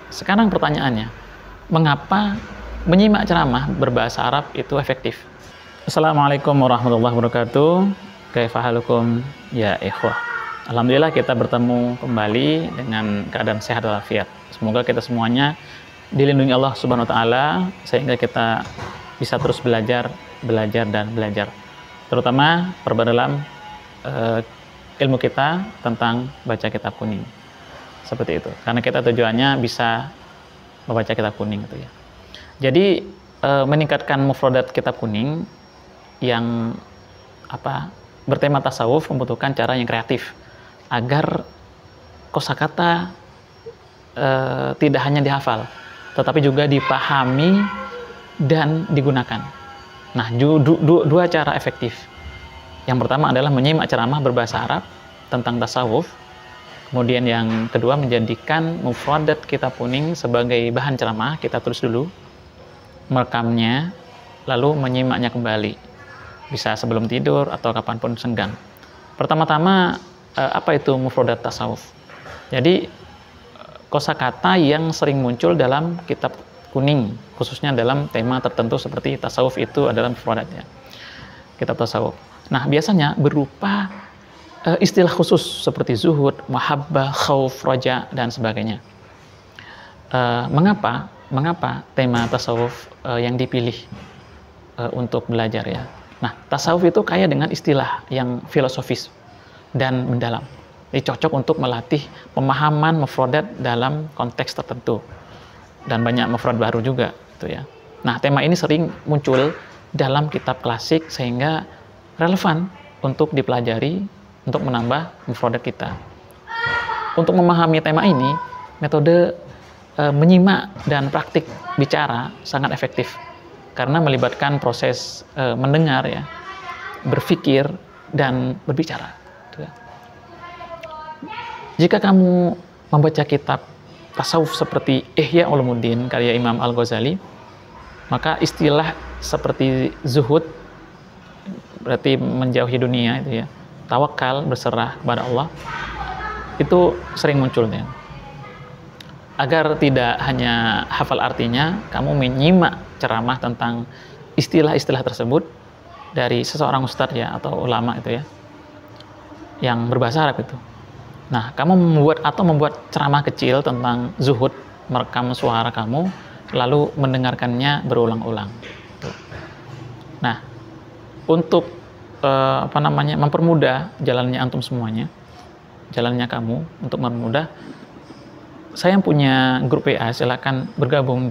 sekarang pertanyaannya, mengapa menyimak ceramah berbahasa Arab itu efektif? Assalamualaikum warahmatullahi wabarakatuh. Kaifa halukum ya ikhwah. Alhamdulillah kita bertemu kembali dengan keadaan sehat walafiat. Semoga kita semuanya dilindungi Allah Subhanahu wa taala sehingga kita bisa terus belajar dan belajar. Terutama perdalam ilmu kita tentang baca kitab kuning. Seperti itu. Karena kita tujuannya bisa membaca kitab kuning gitu ya. Jadi meningkatkan mufradat kitab kuning yang bertema tasawuf membutuhkan cara yang kreatif agar kosakata tidak hanya dihafal tetapi juga dipahami dan digunakan. Nah, dua cara efektif. Yang pertama adalah menyimak ceramah berbahasa Arab tentang tasawuf. Kemudian yang kedua menjadikan mufradat kitab kuning sebagai bahan ceramah. Kita tulis dulu, merekamnya, lalu menyimaknya kembali. Bisa sebelum tidur atau kapanpun senggang. Pertama-tama, apa itu mufradat tasawuf? Jadi, kosakata yang sering muncul dalam kitab kuning, khususnya dalam tema tertentu seperti tasawuf itu adalah mufradatnya. Kitab tasawuf. Nah, biasanya berupa istilah khusus seperti zuhud, mahabbah, khauf, roja, dan sebagainya. Mengapa tema tasawuf yang dipilih untuk belajar ya? Nah, tasawuf itu kaya dengan istilah yang filosofis dan mendalam. Jadi cocok untuk melatih pemahaman mufradat dalam konteks tertentu. Dan banyak mufrad baru juga gitu ya. Nah, tema ini sering muncul dalam kitab klasik sehingga relevan untuk dipelajari untuk menambah mufradat kita. Untuk memahami tema ini, metode menyimak dan praktik bicara sangat efektif karena melibatkan proses mendengar ya, berpikir dan berbicara. Jika kamu membaca kitab tasawuf seperti Ihya Ulumuddin karya Imam Al-Ghazali, maka istilah seperti zuhud berarti menjauhi dunia itu ya, tawakal berserah kepada Allah itu sering muncul ya. Agar tidak hanya hafal artinya, kamu menyimak ceramah tentang istilah-istilah tersebut dari seseorang ustadz ya atau ulama itu ya yang berbahasa Arab itu. Nah, kamu membuat ceramah kecil tentang zuhud, merekam suara kamu, lalu mendengarkannya berulang-ulang. Nah, untuk mempermudah jalannya antum semuanya, jalannya kamu, untuk mempermudah, saya punya grup WA, silakan bergabung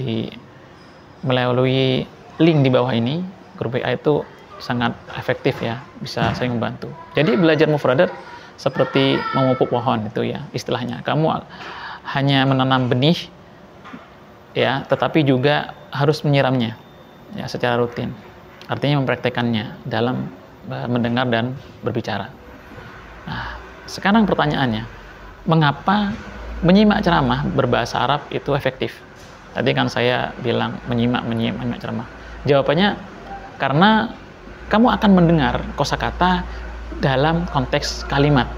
melalui link di bawah ini. Grup WA itu sangat efektif ya, bisa saling membantu. Jadi belajar mufradat seperti memupuk pohon itu ya istilahnya. Kamu hanya menanam benih ya, tetapi juga harus menyiramnya ya secara rutin. Artinya mempraktekannya dalam mendengar dan berbicara. Nah, sekarang pertanyaannya, mengapa menyimak ceramah berbahasa Arab itu efektif? Tadi kan saya bilang menyimak ceramah. Jawabannya karena kamu akan mendengar kosakata dalam konteks kalimat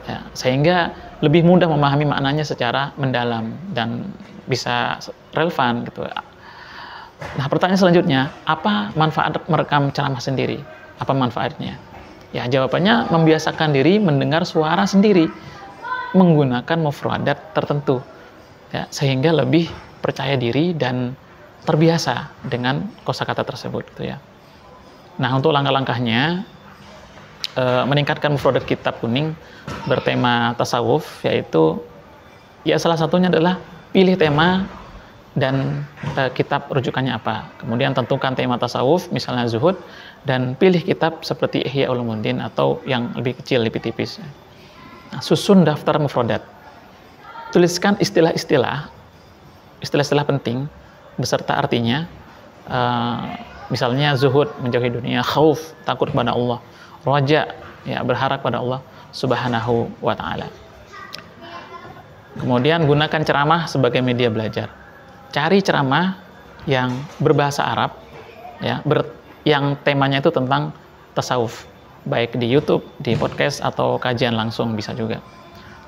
ya, sehingga lebih mudah memahami maknanya secara mendalam dan bisa relevan gitu. Nah, pertanyaan selanjutnya, apa manfaat merekam ceramah sendiri? Apa manfaatnya? Ya, jawabannya membiasakan diri mendengar suara sendiri menggunakan mufradat tertentu ya, sehingga lebih percaya diri dan terbiasa dengan kosakata tersebut gitu ya. Nah, untuk langkah-langkahnya meningkatkan mufradat kitab kuning bertema tasawuf, yaitu ya salah satunya adalah pilih tema dan kitab rujukannya apa. Kemudian tentukan tema tasawuf, misalnya zuhud, dan pilih kitab seperti Ihya Ulumuddin atau yang lebih kecil, lebih tipis. Nah, susun daftar mufradat. Tuliskan istilah-istilah penting beserta artinya. Misalnya zuhud, menjauhi dunia, khauf, takut kepada Allah, roja, ya berharap pada Allah Subhanahu wa ta'ala. Kemudian gunakan ceramah sebagai media belajar. Cari ceramah yang berbahasa Arab ya, yang temanya itu tentang tasawuf, baik di YouTube, di podcast atau kajian langsung bisa juga.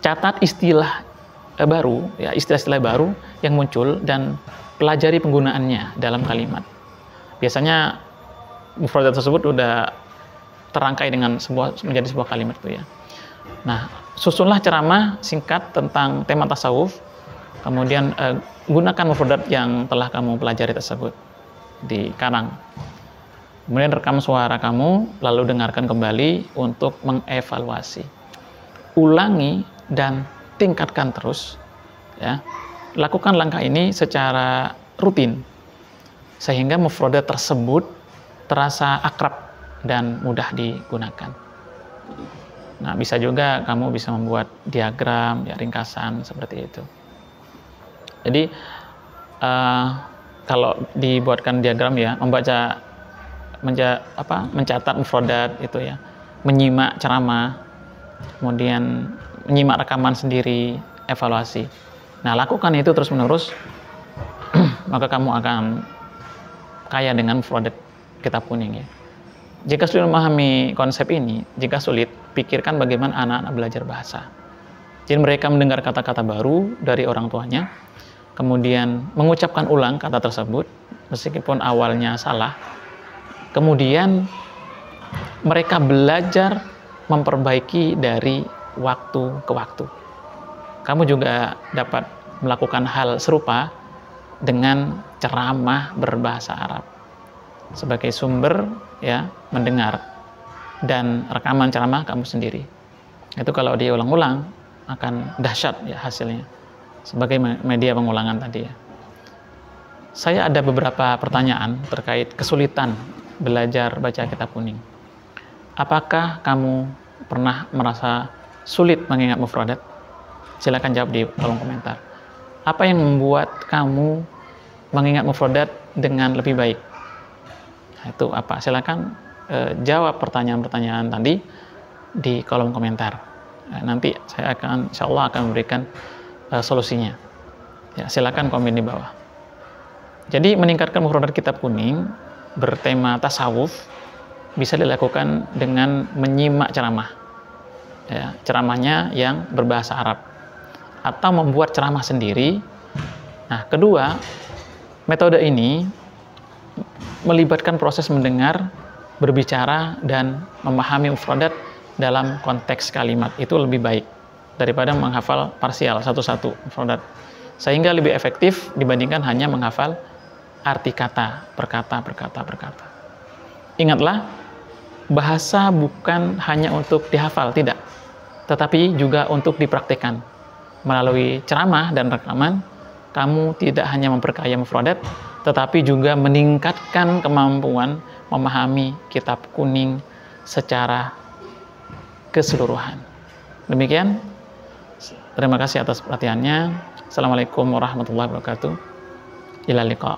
Catat istilah baru, ya istilah-istilah baru yang muncul dan pelajari penggunaannya dalam kalimat. Biasanya mufradat tersebut udah terangkai dengan menjadi sebuah kalimat tuh ya. Nah, susunlah ceramah singkat tentang tema tasawuf, kemudian gunakan mufradat yang telah kamu pelajari tersebut di karang. Kemudian rekam suara kamu, lalu dengarkan kembali untuk mengevaluasi. Ulangi dan tingkatkan terus, ya. Lakukan langkah ini secara rutin, sehingga mufradat tersebut terasa akrab dan mudah digunakan. Nah, bisa juga kamu bisa membuat diagram, ya, ringkasan seperti itu. Jadi kalau dibuatkan diagram ya, mencatat mufradat itu ya, menyimak ceramah, kemudian menyimak rekaman sendiri, evaluasi. Nah, lakukan itu terus-menerus, maka kamu akan kaya dengan mufradat kitab kuning ya. Jika sulit memahami konsep ini, jika sulit, pikirkan bagaimana anak-anak belajar bahasa. Jadi mereka mendengar kata-kata baru dari orang tuanya, kemudian mengucapkan ulang kata tersebut, meskipun awalnya salah. Kemudian mereka belajar memperbaiki dari waktu ke waktu. Kamu juga dapat melakukan hal serupa dengan ceramah berbahasa Arab sebagai sumber ya mendengar dan rekaman ceramah kamu sendiri. Itu kalau diulang-ulang akan dahsyat ya hasilnya sebagai media pengulangan tadi ya. Saya ada beberapa pertanyaan terkait kesulitan belajar baca kitab kuning. Apakah kamu pernah merasa sulit mengingat mufradat? Silakan jawab di kolom komentar. Apa yang membuat kamu mengingat mufradat dengan lebih baik? Nah, itu apa? Silakan jawab pertanyaan-pertanyaan tadi di kolom komentar. Nah, nanti saya akan, insya Allah akan memberikan solusinya. Ya, silakan komen di bawah. Jadi meningkatkan mufradat kitab kuning bertema tasawuf bisa dilakukan dengan menyimak ceramah. Ya, ceramahnya yang berbahasa Arab atau membuat ceramah sendiri. Nah, kedua, metode ini melibatkan proses mendengar, berbicara, dan memahami mufradat dalam konteks kalimat. Itu lebih baik daripada menghafal parsial satu-satu mufradat. Sehingga lebih efektif dibandingkan hanya menghafal arti kata, perkata. Ingatlah, bahasa bukan hanya untuk dihafal, tidak. Tetapi juga untuk dipraktikkan. Melalui ceramah dan rekaman, kamu tidak hanya memperkaya mufradat, tetapi juga meningkatkan kemampuan memahami kitab kuning secara keseluruhan. Demikian, terima kasih atas perhatiannya. Assalamualaikum warahmatullahi wabarakatuh. Ila liqa.